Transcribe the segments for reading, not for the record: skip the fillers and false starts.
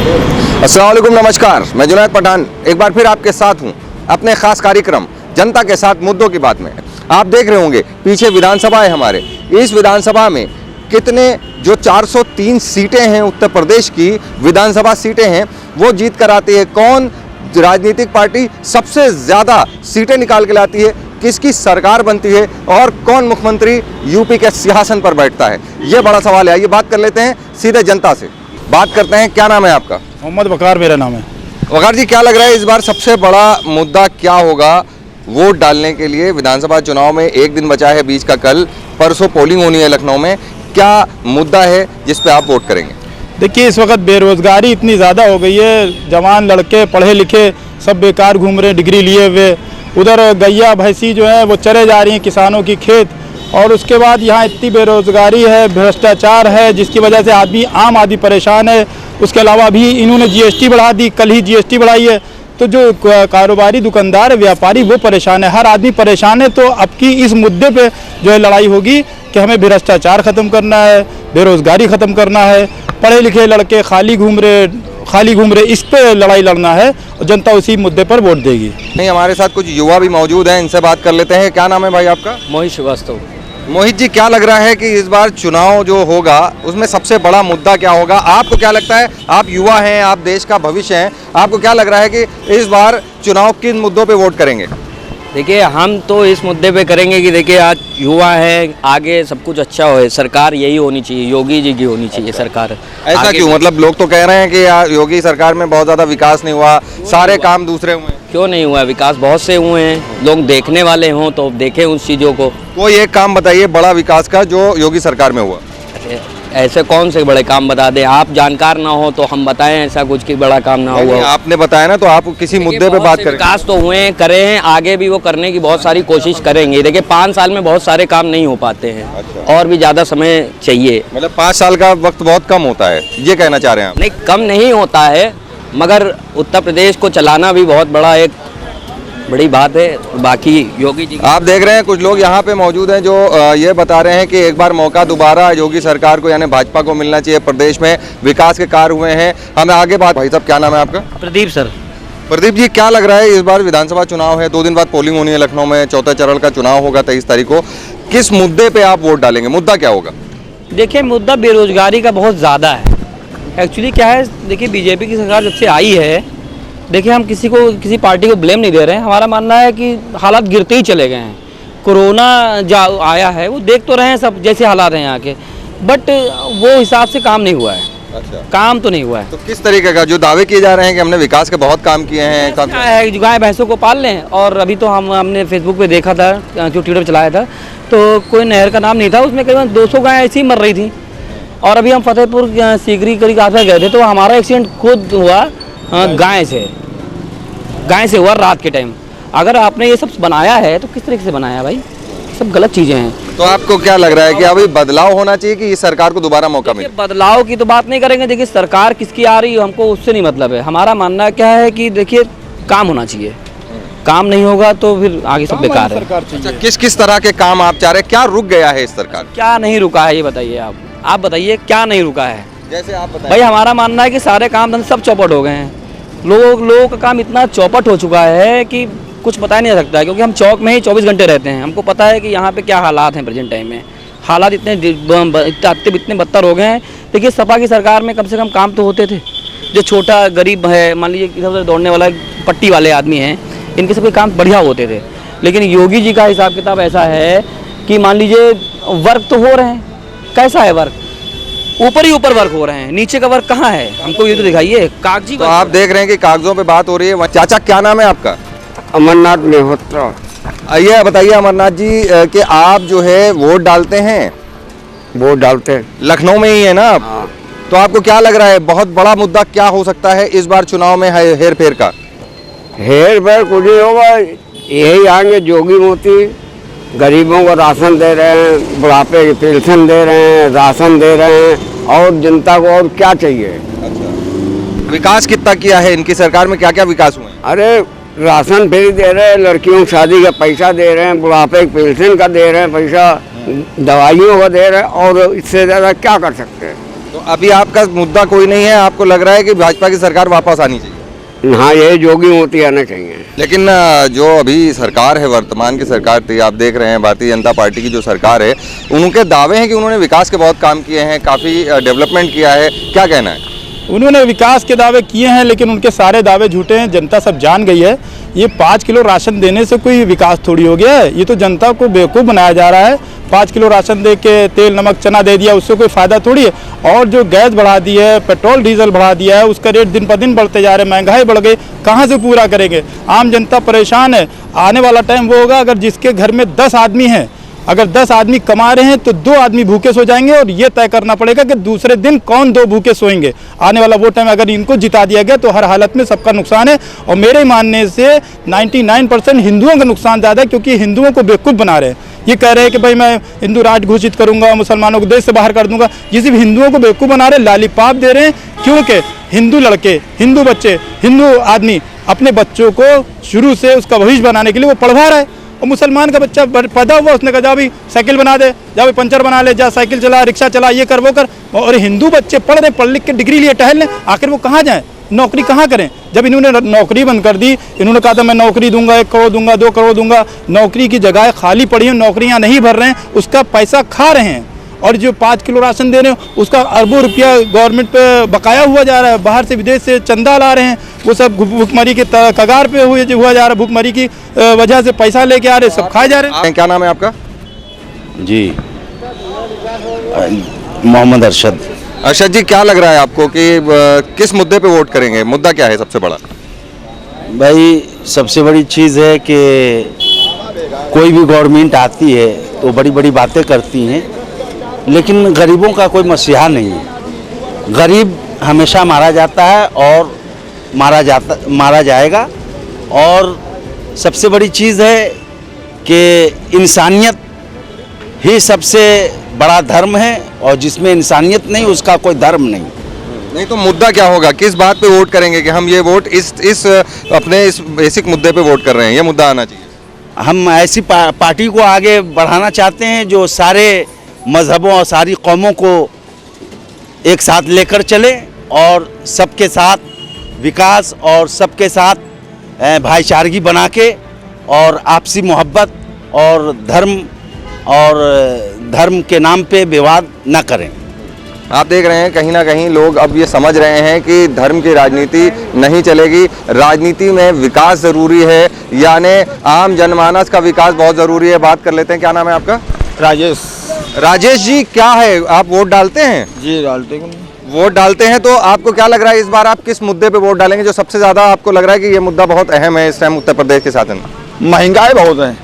अस्सलाम वालेकुम, नमस्कार। मैं जुनैद पठान एक बार फिर आपके साथ हूं अपने खास कार्यक्रम जनता के साथ मुद्दों की बात में। आप देख रहे होंगे पीछे विधानसभा है हमारे। इस विधानसभा में कितने जो 403 सीटें हैं उत्तर प्रदेश की विधानसभा सीटें हैं वो जीत कर आती है। कौन राजनीतिक पार्टी सबसे ज़्यादा सीटें निकाल के लाती है, किसकी सरकार बनती है और कौन मुख्यमंत्री यूपी के सिंहासन पर बैठता है, ये बड़ा सवाल है। आइए बात कर लेते हैं सीधे जनता से। बात करते हैं, क्या नाम है आपका? मोहम्मद वकार मेरा नाम है। वकार जी, क्या लग रहा है इस बार सबसे बड़ा मुद्दा क्या होगा वोट डालने के लिए? विधानसभा चुनाव में एक दिन बचा है बीच का, कल परसों पोलिंग होनी है लखनऊ में। क्या मुद्दा है जिस पे आप वोट करेंगे? देखिए, इस वक्त बेरोजगारी इतनी ज़्यादा हो गई है, जवान लड़के पढ़े लिखे सब बेकार घूम रहे हैं डिग्री लिए हुए। उधर गैया भैंसी जो है वो चरे जा रही हैं किसानों की खेत, और उसके बाद यहाँ इतनी बेरोजगारी है, भ्रष्टाचार है, जिसकी वजह से आम आदमी परेशान है। उसके अलावा भी इन्होंने जीएसटी बढ़ा दी, कल ही जीएसटी बढ़ाई है, तो जो कारोबारी दुकानदार है, व्यापारी, वो परेशान है, हर आदमी परेशान है। तो अब की इस मुद्दे पे जो है लड़ाई होगी कि हमें भ्रष्टाचार ख़त्म करना है, बेरोजगारी ख़त्म करना है, पढ़े लिखे लड़के खाली घूम रहे, इस पे लड़ाई लड़ना है और जनता उसी मुद्दे पर वोट देगी। नहीं, हमारे साथ कुछ युवा भी मौजूद हैं, इनसे बात कर लेते हैं। क्या नाम है भाई आपका? मोहित श्रीवास्तव। मोहित जी, क्या लग रहा है कि इस बार चुनाव जो होगा उसमें सबसे बड़ा मुद्दा क्या होगा? आपको क्या लगता है? आप युवा हैं, आप देश का भविष्य हैं, आपको क्या लग रहा है कि इस बार चुनाव किन मुद्दों पे वोट करेंगे? देखिए, हम तो इस मुद्दे पे करेंगे कि देखिए आज युवा है, आगे सब कुछ अच्छा हो, सरकार यही होनी चाहिए, योगी जी की होनी चाहिए सरकार। ऐसा क्यों? मतलब लोग तो कह रहे हैं कि योगी सरकार में बहुत ज़्यादा विकास नहीं हुआ, सारे काम दूसरे हुए हैं। क्यों नहीं हुआ? विकास बहुत से हुए हैं, लोग देखने वाले हों तो देखें उस चीज़ों को। कोई एक काम बताइए बड़ा विकास का जो योगी सरकार में हुआ। ऐसे कौन से बड़े काम बता दें? आप जानकार ना हो तो हम बताएं ऐसा कुछ कि बड़ा काम ना हुआ। आपने बताया ना, तो आप किसी मुद्दे पे बात करें। विकास तो हुए हैं, करे हैं, आगे भी वो करने की बहुत सारी कोशिश करेंगे। देखिए, 5 साल में बहुत सारे काम नहीं हो पाते हैं। अच्छा। और भी ज़्यादा समय चाहिए। मतलब 5 साल का वक्त बहुत कम होता है, ये कहना चाह रहे हैं आप? नहीं, कम नहीं होता है, मगर उत्तर प्रदेश को चलाना भी बहुत बड़ी बात है। बाकी योगी जी, आप देख रहे हैं कुछ लोग यहाँ पे मौजूद हैं जो ये बता रहे हैं कि एक बार मौका दोबारा योगी सरकार को यानी भाजपा को मिलना चाहिए। प्रदेश में विकास के कार्य हुए हैं। हमें आगे बात। भाई साहब, क्या नाम है आपका? प्रदीप सर। प्रदीप जी, क्या लग रहा है इस बार विधानसभा चुनाव है, 2 दिन बाद पोलिंग होनी है लखनऊ में, चौथे चरण का चुनाव होगा 23 तारीख को। किस मुद्दे पे आप वोट डालेंगे? मुद्दा क्या होगा? देखिए, मुद्दा बेरोजगारी का बहुत ज़्यादा है। एक्चुअली क्या है, देखिए बीजेपी की सरकार जब से आई है, देखिए हम किसी पार्टी को ब्लेम नहीं दे रहे हैं। हमारा मानना है कि हालात गिरते ही चले गए हैं। कोरोना जो आया है वो देख तो रहे हैं सब जैसे हालात हैं यहाँ के, बट वो हिसाब से काम नहीं हुआ है। अच्छा, काम तो नहीं हुआ है। तो किस तरीके का जो दावे किए जा रहे हैं कि हमने विकास के बहुत काम किए हैं? क्या है, गाय भैंसों को पाल लें। और अभी तो हमने फेसबुक पे देखा था, जो ट्विटर पे चलाया था, तो कोई नहर का नाम नहीं था, उसमें करीबन 200 गाय ऐसी ही मर रही थी। और अभी हम फतेहपुर सीकरी करीब आसपास गए थे, तो हमारा एक्सीडेंट खुद हुआ गाय से हुआ रात के टाइम। अगर आपने ये सब बनाया है तो किस तरीके से बनाया भाई? सब गलत चीज़ें हैं। तो आपको क्या लग रहा है कि अभी बदलाव होना चाहिए कि इस सरकार को दोबारा मौका मिले? बदलाव की तो बात नहीं करेंगे। देखिए, सरकार किसकी आ रही है हमको उससे नहीं मतलब है। हमारा मानना क्या है कि देखिए काम होना चाहिए, काम नहीं होगा तो फिर आगे सब बेकार है। अच्छा, किस किस तरह के काम आप चाह रहे हैं? क्या रुक गया है इस सरकार? क्या नहीं रुका है ये बताइए आप बताइए क्या नहीं रुका है? जैसे आप बताइए भाई, हमारा मानना है कि सारे काम धंधे सब चौपट हो गए हैं। लोगों का काम इतना चौपट हो चुका है कि कुछ पता ही नहीं सकता है, क्योंकि हम चौक में ही 24 घंटे रहते हैं। हमको पता है कि यहाँ पे क्या हालात हैं प्रेजेंट टाइम में। हालात इतने बदतर हो गए हैं। देखिए, सपा की सरकार में कम से कम काम तो होते थे। जो छोटा गरीब है, मान लीजिए इधर दौड़ने वाला पट्टी वाले आदमी हैं, इनके सबके काम बढ़िया होते थे। लेकिन योगी जी का हिसाब किताब ऐसा है कि मान लीजिए वर्क तो हो रहे हैं, कैसा है वर्क? ऊपर ही ऊपर वर्क हो रहे हैं, नीचे का वर्क कहाँ है? हमको ये तो दिखाइए। कागजी तो आप देख रहे हैं कि कागजों पे बात हो रही है। चाचा, क्या नाम है आपका? अमरनाथ मेहता। ये बताइए अमरनाथ जी कि आप जो है वोट डालते हैं? वोट डालते हैं, लखनऊ में ही है ना आप? हाँ। तो आपको क्या लग रहा है बहुत बड़ा मुद्दा क्या हो सकता है इस बार चुनाव में हेर फेर का? हेर फेर कुछ नहीं होगा, यही आएंगे जोगी मोती, गरीबों को राशन दे रहे हैं, बुढ़ापे की पेंशन दे रहे हैं, राशन दे रहे हैं, और जनता को और क्या चाहिए? अच्छा, विकास कितना किया है इनकी सरकार में? क्या क्या विकास हुए? अरे राशन फ्री दे रहे हैं, लड़कियों की शादी का पैसा दे रहे हैं, बुढ़ापे की पेंशन का दे रहे हैं पैसा, दवाइयों का दे रहे हैं, और इससे ज़्यादा क्या कर सकते हैं? तो अभी आपका मुद्दा कोई नहीं है, आपको लग रहा है कि भाजपा की सरकार वापस आनी चाहिए? हाँ, ये जोगी मोती आना चाहिए। लेकिन जो अभी सरकार है, वर्तमान की सरकार थी, आप देख रहे हैं भारतीय जनता पार्टी की जो सरकार है, उनके दावे हैं कि उन्होंने विकास के बहुत काम किए हैं, काफ़ी डेवलपमेंट किया है, क्या कहना है? उन्होंने विकास के दावे किए हैं, लेकिन उनके सारे दावे झूठे हैं। जनता सब जान गई है। ये 5 किलो राशन देने से कोई विकास थोड़ी हो गया है। ये तो जनता को बेवकूफ़ बनाया जा रहा है। 5 किलो राशन दे के तेल नमक चना दे दिया, उससे कोई फ़ायदा थोड़ी है। और जो गैस बढ़ा दी है, पेट्रोल डीजल बढ़ा दिया है, उसका रेट दिन पर दिन बढ़ते जा रहे हैं, महंगाई बढ़ गई, कहाँ से पूरा करेंगे? आम जनता परेशान है। आने वाला टाइम वो होगा अगर जिसके घर में 10 आदमी हैं, अगर 10 आदमी कमा रहे हैं तो 2 आदमी भूखे सो जाएंगे, और ये तय करना पड़ेगा कि दूसरे दिन कौन 2 भूखे सोएंगे। आने वाला वो टाइम अगर इनको जिता दिया गया तो हर हालत में सबका नुकसान है। और मेरे मानने से 99% हिंदुओं का नुकसान ज़्यादा है, क्योंकि हिंदुओं को बेवकूफ़ बना रहे हैं। ये कह रहे हैं कि भाई मैं हिंदू राज घोषित करूंगा, मुसलमानों को देश से बाहर कर दूंगा। ये सिर्फ हिंदुओं को बेवकूफ़ बना रहे हैं, लालीपाप दे रहे हैं। क्योंकि हिंदू लड़के, हिंदू बच्चे, हिंदू आदमी अपने बच्चों को शुरू से उसका भविष्य बनाने के लिए वो पढ़वा रहा है। और मुसलमान का बच्चा पैदा हुआ, उसने कहा जा भाई साइकिल बना दे, जा भाई पंचर बना ले, जा साइकिल चला, रिक्शा चला, ये कर वो कर। और हिंदू बच्चे पढ़ रहे, पढ़ लिख के डिग्री लिए टहल लें, आखिर वो कहाँ जाएं? नौकरी कहाँ करें? जब इन्होंने नौकरी बंद कर दी, इन्होंने कहा था मैं नौकरी दूंगा, 1 करोड़ दूंगा, 2 करोड़ दूंगा। नौकरी की जगह खाली पड़ी है, नौकरियां नहीं भर रहे हैं, उसका पैसा खा रहे हैं। और जो 5 किलो राशन दे रहे हैं, उसका अरबों रुपया गवर्नमेंट पे बकाया हुआ जा रहा है। बाहर से विदेश से चंदा ला रहे हैं, वो सब भूखमरी के कगार पे हुआ जा रहा है। भूखमरी की वजह से पैसा लेके आ रहे, सब खाए जा रहे हैं। क्या नाम है आपका? जी, मोहम्मद अरशद। अर्शद जी, क्या लग रहा है आपको कि किस मुद्दे पे वोट करेंगे? मुद्दा क्या है सबसे बड़ा? भाई सबसे बड़ी चीज़ है कि कोई भी गवर्नमेंट आती है तो बड़ी बड़ी बातें करती हैं, लेकिन गरीबों का कोई मसीहा नहीं है। गरीब हमेशा मारा जाता है और मारा जाएगा। और सबसे बड़ी चीज़ है कि इंसानियत ही सबसे बड़ा धर्म है, और जिसमें इंसानियत नहीं उसका कोई धर्म नहीं। तो मुद्दा क्या होगा? किस बात पे वोट करेंगे कि हम ये वोट इस अपने इस बेसिक मुद्दे पे वोट कर रहे हैं, ये मुद्दा आना चाहिए? हम ऐसी पार्टी को आगे बढ़ाना चाहते हैं जो सारे मज़हबों और सारी कौमों को एक साथ लेकर चले, और सबके साथ विकास और सबके साथ भाईचारगी बना के, और आपसी मोहब्बत और धर्म के नाम पे विवाद न करें। आप देख रहे हैं कहीं ना कहीं लोग अब ये समझ रहे हैं कि धर्म की राजनीति नहीं चलेगी, राजनीति में विकास ज़रूरी है, यानी आम जनमानस का विकास बहुत ज़रूरी है। बात कर लेते हैं, क्या नाम है आपका? राजेश। राजेश जी, क्या है, आप वोट डालते हैं? जी डालते हैं। वोट डालते हैं, तो आपको क्या लग रहा है इस बार आप किस मुद्दे पे वोट डालेंगे जो सबसे ज़्यादा आपको लग रहा है कि ये मुद्दा बहुत अहम है इस टाइम उत्तर प्रदेश के साथ? महंगाई बहुत है।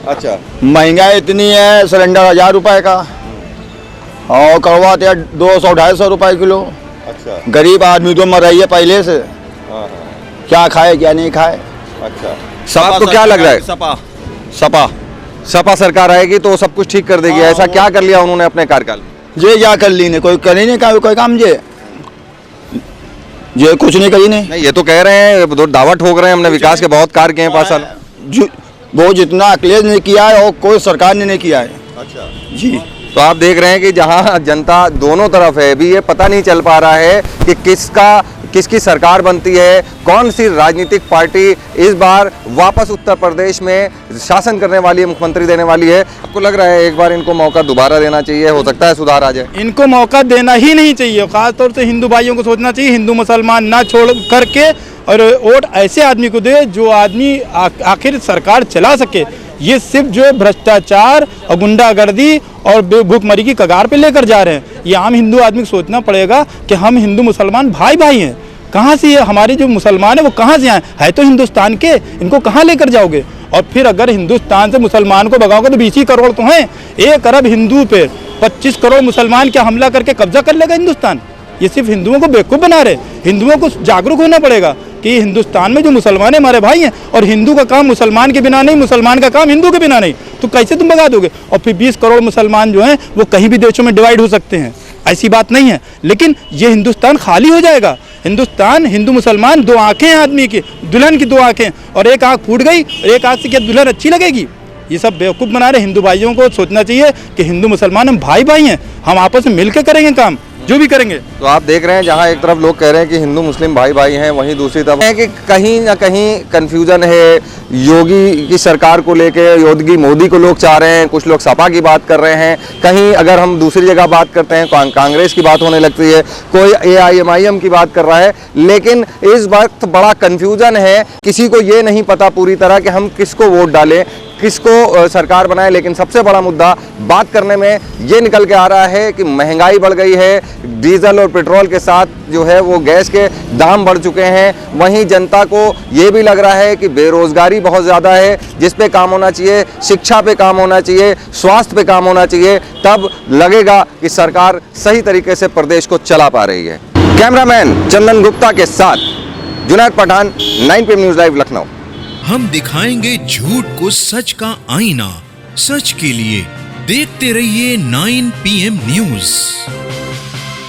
अच्छा, महंगाई इतनी है, सिलेंडर 1000 रुपए का, और कड़वा तेल 200-250 रुपए किलो। अच्छा, गरीब आदमी तो मर रही है पहले से, क्या खाए क्या नहीं खाए। अच्छा, आपको क्या लग रहा है? सपा सरकार आएगी तो सब कुछ ठीक कर देगी, ऐसा क्या कर लिया उन्होंने अपने कार्यकाल में? ये क्या कर ली ने, कोई कर ही नहीं कोई काम। ये कुछ नहीं करी नहीं। नहीं, ये तो कह रहे हैं, दावा ठोक रहे हैं हमने विकास के बहुत कार्य किए हैं 5 साल। वो जितना अखिलेश ने किया है और कोई सरकार ने नहीं किया है। अच्छा जी, तो आप देख रहे हैं कि जहां जनता दोनों तरफ है, अभी ये पता नहीं चल पा रहा है कि किसकी सरकार बनती है, कौन सी राजनीतिक पार्टी इस बार वापस उत्तर प्रदेश में शासन करने वाली है, मुख्यमंत्री देने वाली है। आपको लग रहा है एक बार इनको मौका दोबारा देना चाहिए, हो सकता है सुधार आ जाए? इनको मौका देना ही नहीं चाहिए। खासतौर से हिंदू भाइयों को सोचना चाहिए, हिंदू मुसलमान ना छोड़ करके, और वोट ऐसे आदमी को दे जो आदमी आखिर सरकार चला सके। ये सिर्फ जो है भ्रष्टाचार और गुंडागर्दी और भूखमरी की कगार पे लेकर जा रहे हैं। ये आम हिंदू आदमी को सोचना पड़ेगा कि हम हिंदू मुसलमान भाई भाई हैं। कहाँ से ये हमारे जो मुसलमान है वो कहाँ से आए है? तो हिंदुस्तान के, इनको कहाँ लेकर जाओगे? और फिर अगर हिंदुस्तान से मुसलमान को भगाओगे तो 20 करोड़ तो हैं। 1 अरब हिंदू पे 25 करोड़ मुसलमान क्या हमला करके कब्जा कर लेगा हिंदुस्तान? ये सिर्फ हिंदुओं को बेवकूफ़ बना रहे। हिंदुओं को जागरूक होना पड़ेगा कि हिंदुस्तान में जो मुसलमान है हमारे भाई हैं, और हिंदू का काम मुसलमान के बिना नहीं, मुसलमान का काम हिंदू के बिना नहीं। तो कैसे तुम भगा दोगे? और फिर 20 करोड़ मुसलमान जो हैं वो कहीं भी देशों में डिवाइड हो सकते हैं, ऐसी बात नहीं है। लेकिन ये हिंदुस्तान खाली हो जाएगा। हिंदुस्तान, हिंदू मुसलमान 2 आँखें हैं आदमी की, दुल्हन की 2 आँखें, और एक आँख फूट गई और एक आँख से क्या दुल्हन अच्छी लगेगी? ये सब बेवकूफ़ बना रहे। हिंदू भाइयों को सोचना चाहिए कि हिंदू मुसलमान हम भाई भाई हैं, हम आपस में मिल के करेंगे काम। जो भी करेंगे। तो आप देख रहे हैं जहां एक तरफ लोग कह रहे हैं कि हिंदू मुस्लिम भाई भाई हैं, वहीं दूसरी तरफ है कि कहीं ना कहीं कंफ्यूजन है योगी की सरकार को लेके। योगी मोदी को लोग चाह रहे हैं, कुछ लोग सपा की बात कर रहे हैं, कहीं अगर हम दूसरी जगह बात करते हैं कांग्रेस की बात होने लगती है, कोई AIMIM की बात कर रहा है। लेकिन इस वक्त बड़ा कंफ्यूजन है, किसी को ये नहीं पता पूरी तरह कि हम किसको वोट डालें, किसको सरकार बनाए। लेकिन सबसे बड़ा मुद्दा बात करने में ये निकल के आ रहा है कि महंगाई बढ़ गई है, डीजल और पेट्रोल के साथ जो है वो गैस के दाम बढ़ चुके हैं। वहीं जनता को ये भी लग रहा है कि बेरोजगारी बहुत ज़्यादा है, जिस पे काम होना चाहिए, शिक्षा पे काम होना चाहिए, स्वास्थ्य पे काम होना चाहिए, तब लगेगा कि सरकार सही तरीके से प्रदेश को चला पा रही है। कैमरामैन चंदन गुप्ता के साथ Junaid Pathan, 9 PM news live, Lucknow. हम दिखाएंगे झूठ को सच का आईना, सच के लिए देखते रहिए 9 PM न्यूज।